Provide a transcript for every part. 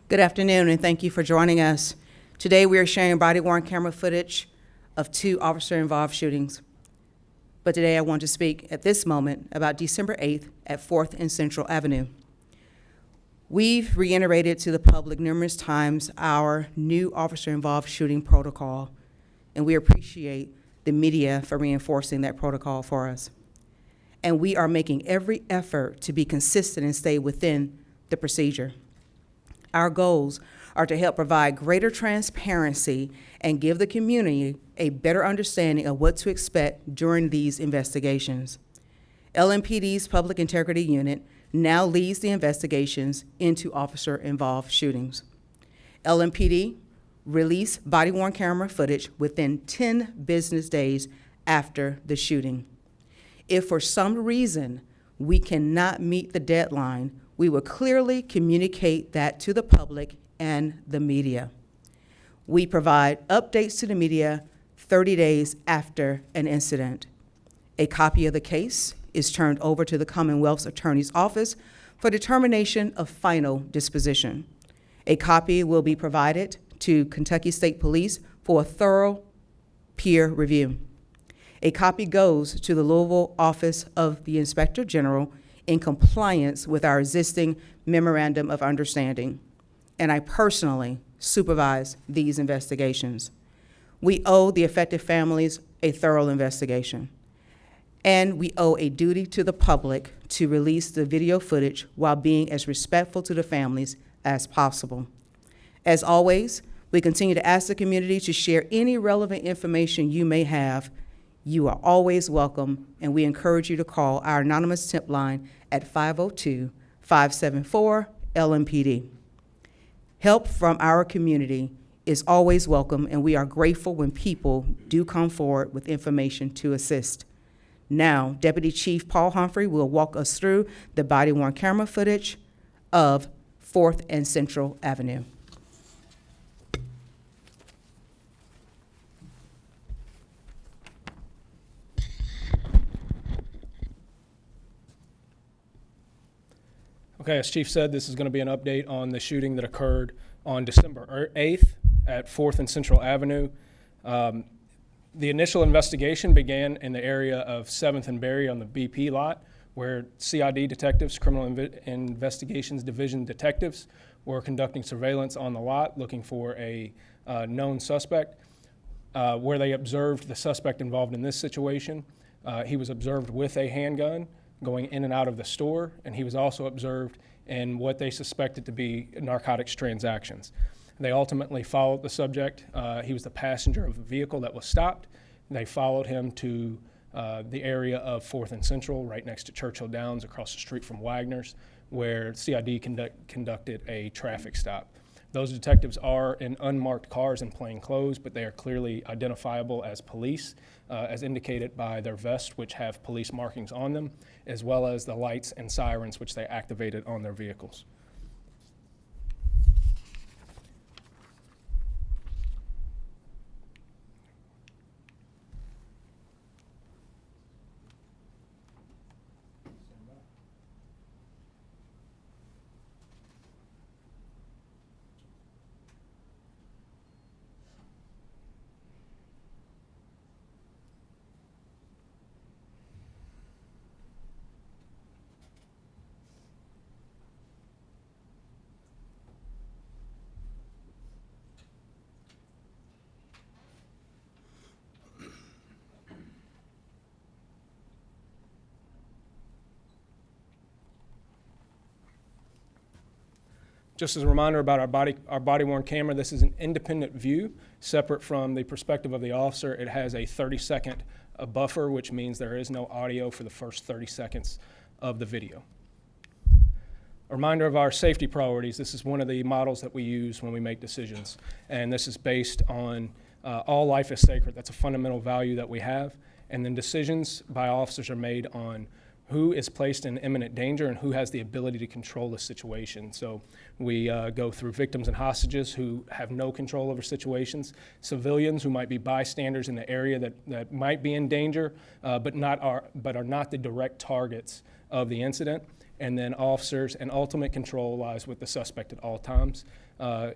Good afternoon, and thank you for joining us. Today, we are sharing body-worn camera footage of 2 officer-involved shootings. But today, I want to speak at this moment about December 8th at 4th and Central Avenue. We've reiterated to the public numerous times our new officer-involved shooting protocol, and we appreciate the media for reinforcing that protocol for us. And we are making every effort to be consistent and stay within the procedure. Our goals are to help provide greater transparency and give the community a better understanding of what to expect during these investigations. LMPD's Public Integrity Unit now leads the investigations into officer-involved shootings. LMPD released body-worn camera footage within 10 business days after the shooting. If for some reason we cannot meet the deadline, we will clearly communicate that to the public and the media. We provide updates to the media 30 days after an incident. A copy of the case is turned over to the Commonwealth's Attorney's Office for determination of final disposition. A copy will be provided to Kentucky State Police for a thorough peer review. A copy goes to the Louisville Office of the Inspector General in compliance with our existing Memorandum of Understanding, and I personally supervise these investigations. We owe the affected families a thorough investigation, and we owe a duty to the public to release the video footage while being as respectful to the families as possible. As always, we continue to ask the community to share any relevant information you may have. You are always welcome, and we encourage you to call our anonymous tip line at 502-574-LMPD. Help from our community is always welcome, and we are grateful when people do come forward with information to assist. Now, Deputy Chief Paul Humphrey will walk us through the body-worn camera footage of 4th and Central Avenue. Okay, as Chief said, this is going to be an update on the shooting that occurred on December 8th at 4th and Central Avenue. The initial investigation began in the area of 7th and Berry on the BP lot, where CID detectives, Criminal Investigations Division detectives, were conducting surveillance on the lot looking for a known suspect, where they observed the suspect involved in this situation. He was observed with a handgun going in and out of the store, and he was also observed in what they suspected to be narcotics transactions. They ultimately followed the subject. He was the passenger of the vehicle that was stopped. They followed him to the area of 4th and Central, right next to Churchill Downs, across the street from Wagner's, where CID conducted a traffic stop. Those detectives are in unmarked cars in plain clothes, but they are clearly identifiable as police, as indicated by their vests, which have police markings on them, as well as the lights and sirens which they activated on their vehicles. Just as a reminder about our body-worn camera, this is an independent view, separate from the perspective of the officer. It has a 30-second buffer, which means there is no audio for the first 30 seconds of the video. A reminder of our safety priorities. This is one of the models that we use when we make decisions, and this is based on all life is sacred. That's a fundamental value that we have, and then decisions by officers are made on who is placed in imminent danger and who has the ability to control the situation. So we go through victims and hostages who have no control over situations, civilians who might be bystanders in the area that might be in danger, but are not the direct targets of the incident, and then officers and ultimate control lies with the suspect at all times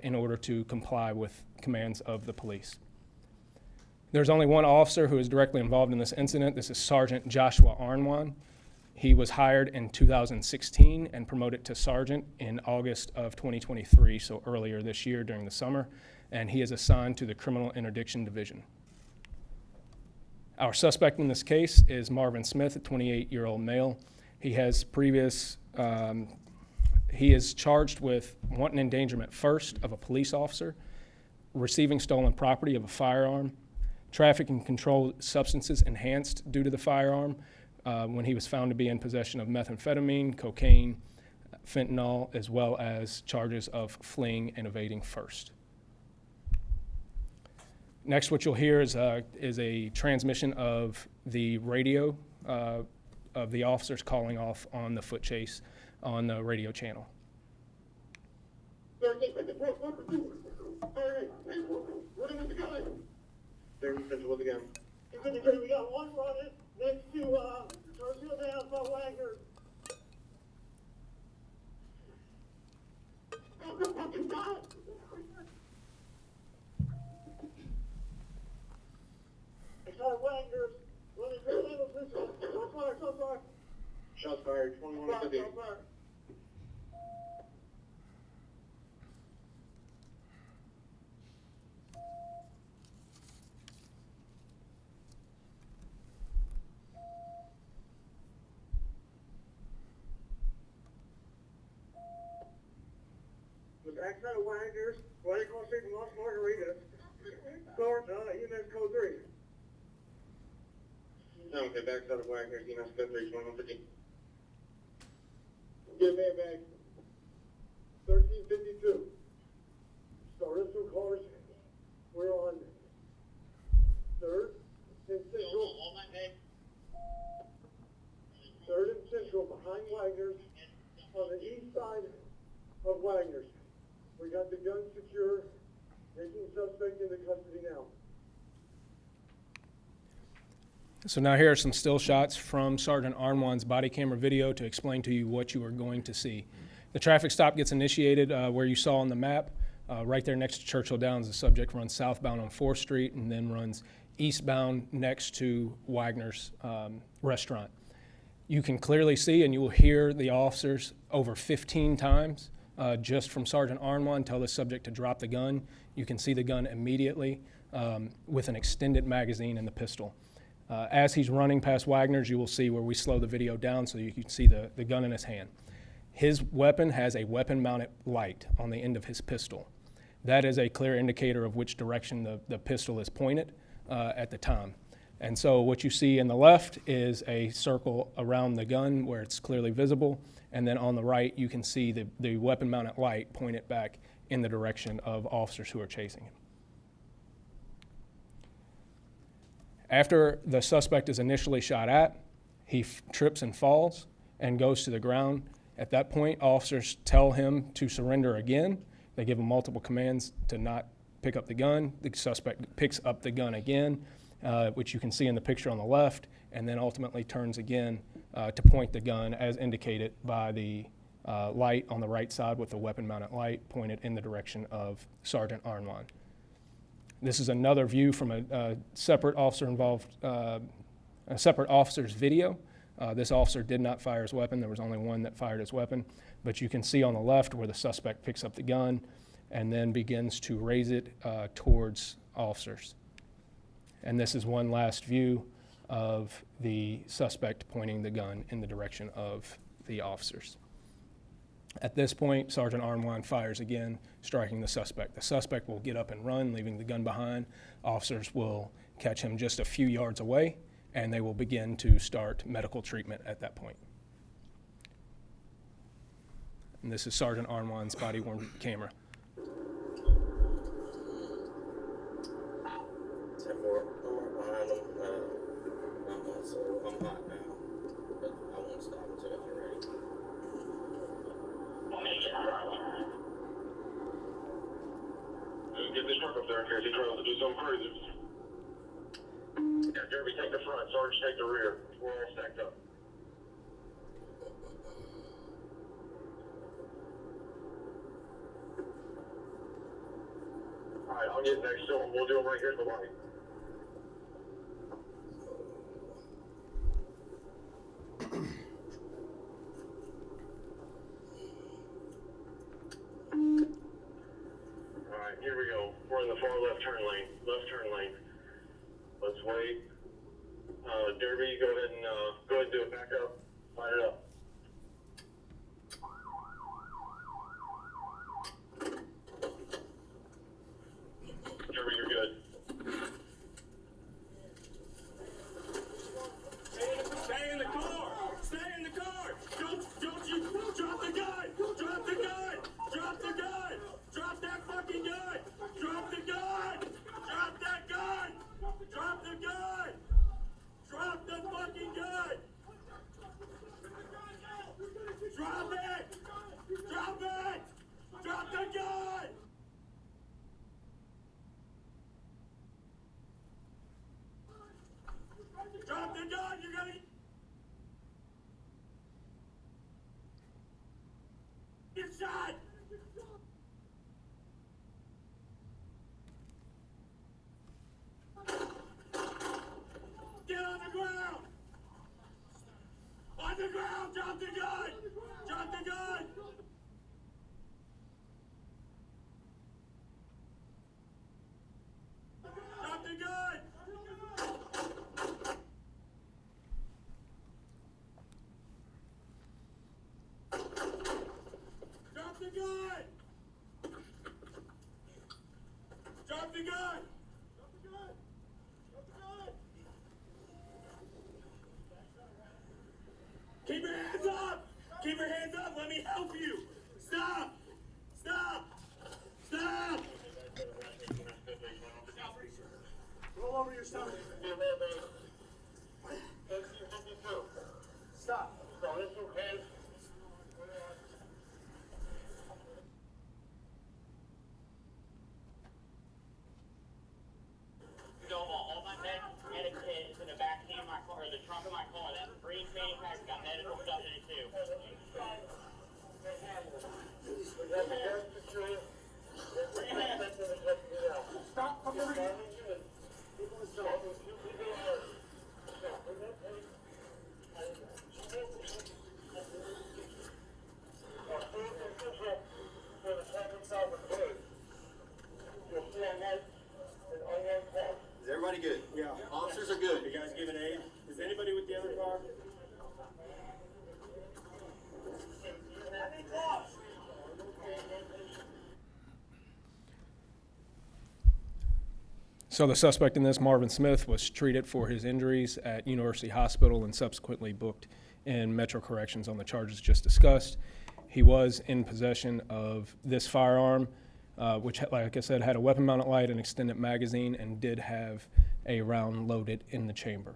in order to comply with commands of the police. There's only one officer who is directly involved in this incident. This is Sergeant Joshua Aran. He was hired in 2016 and promoted to sergeant in August of 2023, so earlier this year during the summer, and he is assigned to the Criminal Interdiction Division. Our suspect in this case is Marvin Smith, a 28-year-old male. He has he is charged with wanton endangerment first of a police officer, receiving stolen property of a firearm, trafficking controlled substances enhanced due to the firearm when he was found to be in possession of methamphetamine, cocaine, fentanyl, as well as charges of fleeing and evading first. Next, what you'll hear is a transmission of the radio of the officers calling off on the foot chase on the radio channel. What is the guy? They're central with the gun. We got one running next to Churchill Downs by Wagner. It's on Wagner's. So far. Shots fired, 21 to 50. The backside of Wagner's, right across the street from Los Margaritas. Start, EMS code 3. No, okay, backside of Wagner's, EMS code 3, 2150. Get a man back. 1352. Started two cars. We're on 3rd and Central. 3rd and Central behind Wagner's on the east side of Wagner's. We got the gun secure, taking suspect into custody now. So now here are some still shots from Sergeant Arnwan's body camera video to explain to you what you are going to see. The traffic stop gets initiated where you saw on the map, right there next to Churchill Downs. The subject runs southbound on 4th Street and then runs eastbound next to Wagner's restaurant. You can clearly see and you will hear the officers over 15 times just from Sergeant Arnwan tell the subject to drop the gun. You can see the gun immediately with an extended magazine in the pistol. As he's running past Wagner's, you will see where we slow the video down so you can see the gun in his hand. His weapon has a weapon-mounted light on the end of his pistol. That is a clear indicator of which direction the pistol is pointed at the time. And so what you see in the left is a circle around the gun where it's clearly visible, and then on the right you can see the weapon-mounted light pointed back in the direction of officers who are chasing him. After the suspect is initially shot at, he trips and falls and goes to the ground. At that point, officers tell him to surrender again. They give him multiple commands to not pick up the gun. The suspect picks up the gun again, which you can see in the picture on the left, and then ultimately turns again to point the gun as indicated by the light on the right side with the weapon-mounted light pointed in the direction of Sergeant Arnwan. This is another view from a separate officer's video. This officer did not fire his weapon. There was only one that fired his weapon. But you can see on the left where the suspect picks up the gun and then begins to raise it towards officers. And this is one last view of the suspect pointing the gun in the direction of the officers. At this point, Sergeant Arnwan fires again, striking the suspect. The suspect will get up and run, leaving the gun behind. Officers will catch him just a few yards away, and they will begin to start medical treatment at that point. And this is Sergeant Arnwan's body-worn camera. I'm hot now, but I won't stop until y'all are ready. Get this truck up there in case he tries to do something crazy. Yeah, Derby, take the front. Sarge, take the rear. We're all stacked up. right, I'll get next to him. We'll do them right here at the light. All right, here we go. We're in the far left turn lane. Left turn lane. Let's wait. Derby, go ahead and do it. Back up. Line it up. Derby, you're good. Stay in the car! Stay in the car! Don't you drop the gun! Drop the gun! Drop the gun! Drop that fucking gun! Drop the gun! Drop that gun! Drop the gun! Drop the fucking gun! Drop it! Drop it! Drop the gun! Drop the gun! You're gonna get shot! Get on the ground! On the ground! Drop the gun! Drop the gun! Drop the gun! Drop the gun! Drop the gun! Drop the gun! Drop the gun! Keep your hands up! Keep your hands up! Let me help you! Stop! Stop! Stop! Roll over your stomach. Stop. So all my medic kit is in the back seat of my car, or the trunk of my car. That green fanny pack's got medical stuff in it too. Stop. Come over here. Is everybody good? Yeah. Officers are good. You guys giving aid? Is anybody with the other car? So the suspect in this, Marvin Smith, was treated for his injuries at University Hospital and subsequently booked in Metro Corrections on the charges just discussed. He was in possession of this firearm, which, like I said, had a weapon-mounted light, an extended magazine, and did have a round loaded in the chamber.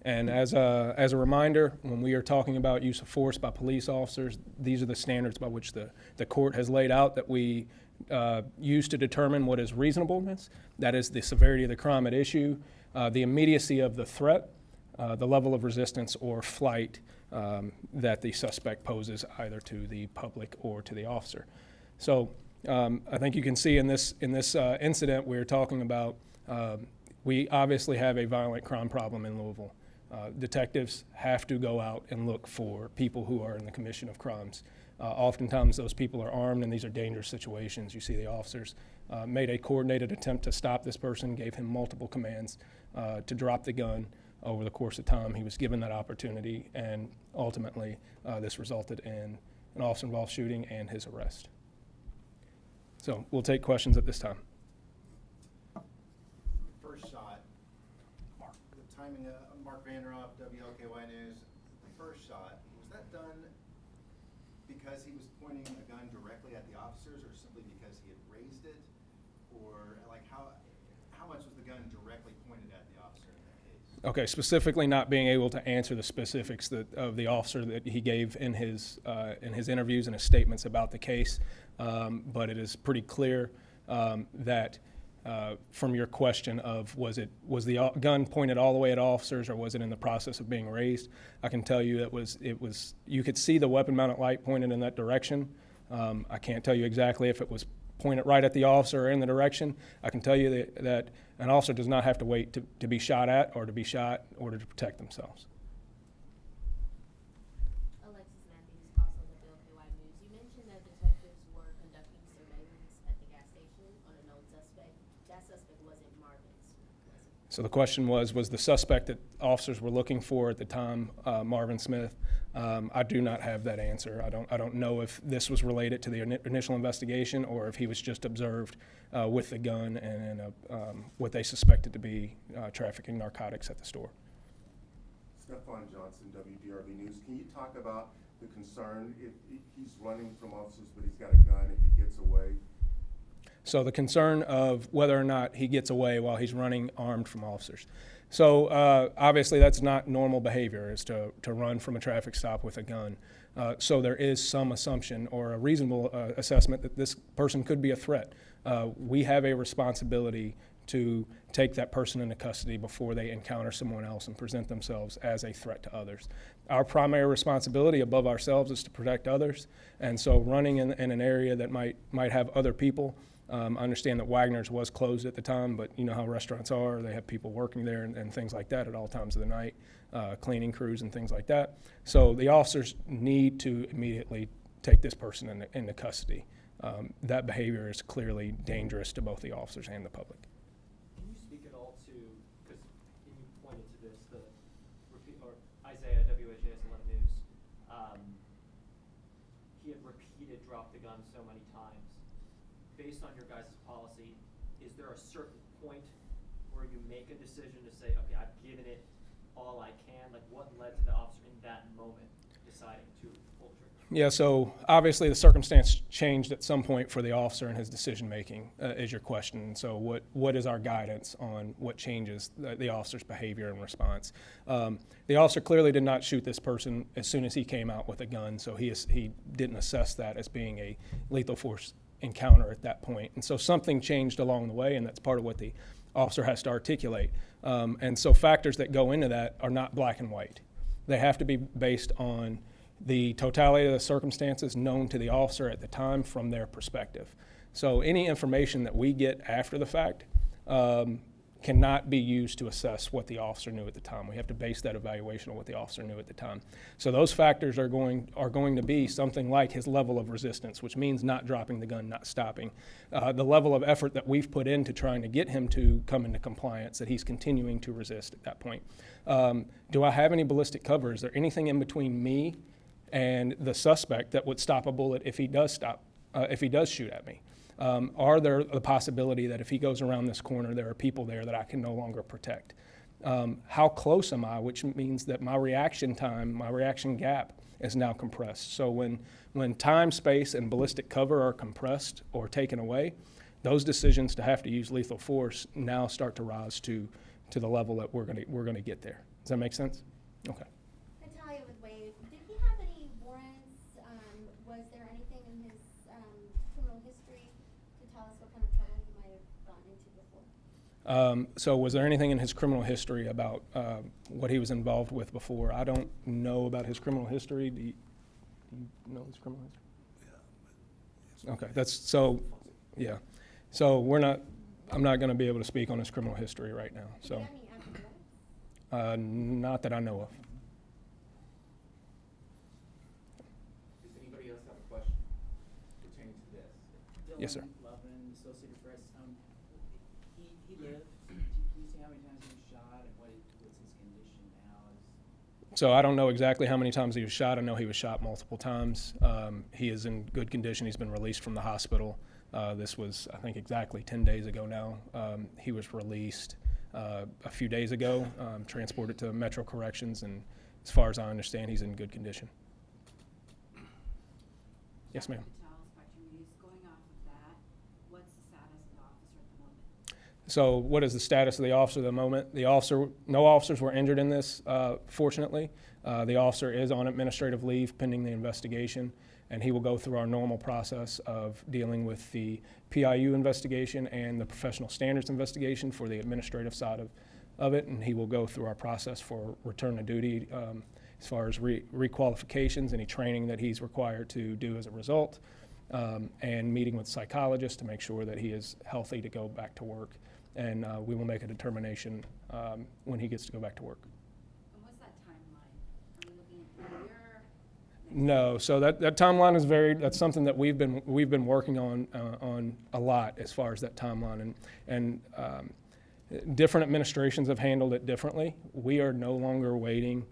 And as a reminder, when we are talking about use of force by police officers, these are the standards by which the court has laid out that we use to determine what is reasonableness. That is the severity of the crime at issue, the immediacy of the threat, the level of resistance or flight that the suspect poses either to the public or to the officer. So I think you can see in this incident we're talking about, we obviously have a violent crime problem in Louisville. Detectives have to go out and look for people who are in the commission of crimes. Oftentimes those people are armed and these are dangerous situations. You see the officers made a coordinated attempt to stop this person, gave him multiple commands to drop the gun. Over the course of time, he was given that opportunity, and ultimately this resulted in an officer-involved shooting and his arrest. So we'll take questions at this time. First shot. The timing of Mark Vanderoff, WLKY News. The first shot, was that done because he was pointing a gun directly at the officers, or simply because he had raised it, or like how much was the gun directly pointed at the officer in that case? Okay, specifically not being able to answer the specifics of the officer that he gave in his interviews and his statements about the case, but it is pretty clear that from your question of was the gun pointed all the way at officers or was it in the process of being raised, I can tell you it was you could see the weapon-mounted light pointed in that direction. I can't tell you exactly if it was pointed right at the officer or in the direction. I can tell you that an officer does not have to wait to be shot at or to be shot in order to protect themselves. Alexis Matthews, also WLKY News. You mentioned that detectives were conducting surveillance at the gas station on a known suspect. That suspect wasn't Marvin's, was it? So the question was the suspect that officers were looking for at the time Marvin Smith? I do not have that answer. I don't know if this was related to the initial investigation or if he was just observed with the gun and what they suspected to be trafficking narcotics at the store. Stefan Johnson, WDRB News. Can you talk about the concern if he's running from officers but he's got a gun, if he gets away? So the concern of whether or not he gets away while he's running armed from officers. So obviously that's not normal behavior, is to run from a traffic stop with a gun. So there is some assumption or a reasonable assessment that this person could be a threat. We have a responsibility to take that person into custody before they encounter someone else and present themselves as a threat to others. Our primary responsibility above ourselves is to protect others, and so running in an area that might have other people. I understand that Wagner's was closed at the time, but you know how restaurants are. They have people working there and things like that at all times of the night, cleaning crews and things like that. So the officers need to immediately take this person into custody. That behavior is clearly dangerous to both the officers and the public. Can you speak at all to, because you pointed to this, the Isaiah, WHAS 11 News, he had repeated drop the gun so many times. Based on your guys' policy, is there a certain point where you make a decision to say, okay, I've given it all I can? Like, what led to the officer in that moment deciding to pull the trigger? Yeah, so obviously the circumstance changed at some point for the officer in his decision-making, is your question. And so what is our guidance on what changes the officer's behavior and response? The officer clearly did not shoot this person as soon as he came out with a gun, so he didn't assess that as being a lethal force encounter at that point. And so something changed along the way, and that's part of what the officer has to articulate. And so factors that go into that are not black and white. They have to be based on the totality of the circumstances known to the officer at the time from their perspective. So any information that we get after the fact cannot be used to assess what the officer knew at the time. We have to base that evaluation on what the officer knew at the time. So those factors are going to be something like his level of resistance, which means not dropping the gun, not stopping. The level of effort that we've put into trying to get him to come into compliance, that he's continuing to resist at that point. Do I have any ballistic cover? Is there anything in between me and the suspect that would stop a bullet if he does shoot at me? Are there the possibility that if he goes around this corner, there are people there that I can no longer protect? How close am I, which means that my reaction time, my reaction gap is now compressed. So when time, space, and ballistic cover are compressed or taken away, those decisions to have to use lethal force now start to rise to the level that we're gonna get there. Does that make sense? Okay. Natalia with Wave, did he have any warrants? Was there anything in his criminal history to tell us what kind of trouble he might have gotten into before? So was there anything in his criminal history about what he was involved with before? I don't know about his criminal history. Do you know his criminal history? Okay, yeah. So I'm not going to be able to speak on his criminal history right now. So, Did he have any active warrants? not that I know of. Does anybody else have a question pertaining to this? Yes, sir. Lovin, Associated Press. He lived. Can you say how many times he was shot and what's his condition now? So I don't know exactly how many times he was shot. I know he was shot multiple times. He is in good condition. He's been released from the hospital. This was, I think, exactly 10 days ago now. He was released a few days ago, transported to Metro Corrections, and as far as I understand, he's in good condition. Yes, ma'am. Going off of that, what's the status of the officer at the moment? So what is the status of the officer at the moment? No officers were injured in this, fortunately. The officer is on administrative leave pending the investigation, and he will go through our normal process of dealing with the PIU investigation and the professional standards investigation for the administrative side of it, and he will go through our process for return to duty as far as requalifications, any training that he's required to do as a result. and meeting with psychologists to make sure that he is healthy to go back to work. And we will make a determination when he gets to go back to work. And what's that timeline? Are we looking at a year? No, so that timeline is that's something that we've been working on a lot as far as that timeline, and different administrations have handled it differently. We are no longer waiting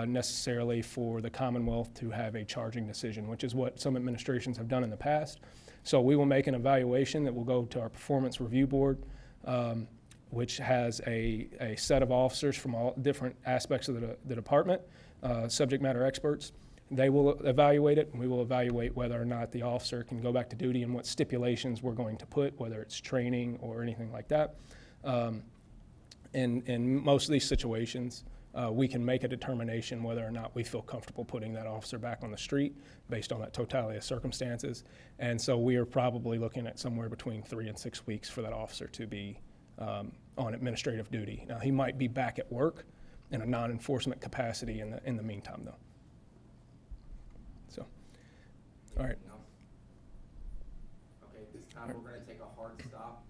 necessarily for the Commonwealth to have a charging decision, which is what some administrations have done in the past. So we will make an evaluation that will go to our performance review board, which has a set of officers from all different aspects of the department, subject matter experts. They will evaluate it, and we will evaluate whether or not the officer can go back to duty and what stipulations we're going to put, whether it's training or anything like that. In most of these situations, we can make a determination whether or not we feel comfortable putting that officer back on the street based on that totality of circumstances. And so we are probably looking at somewhere between 3 and 6 weeks for that officer to be on administrative duty. Now, he might be back at work in a non-enforcement capacity in the meantime, though. So, all right. Okay, at this time, we're gonna take a hard stop.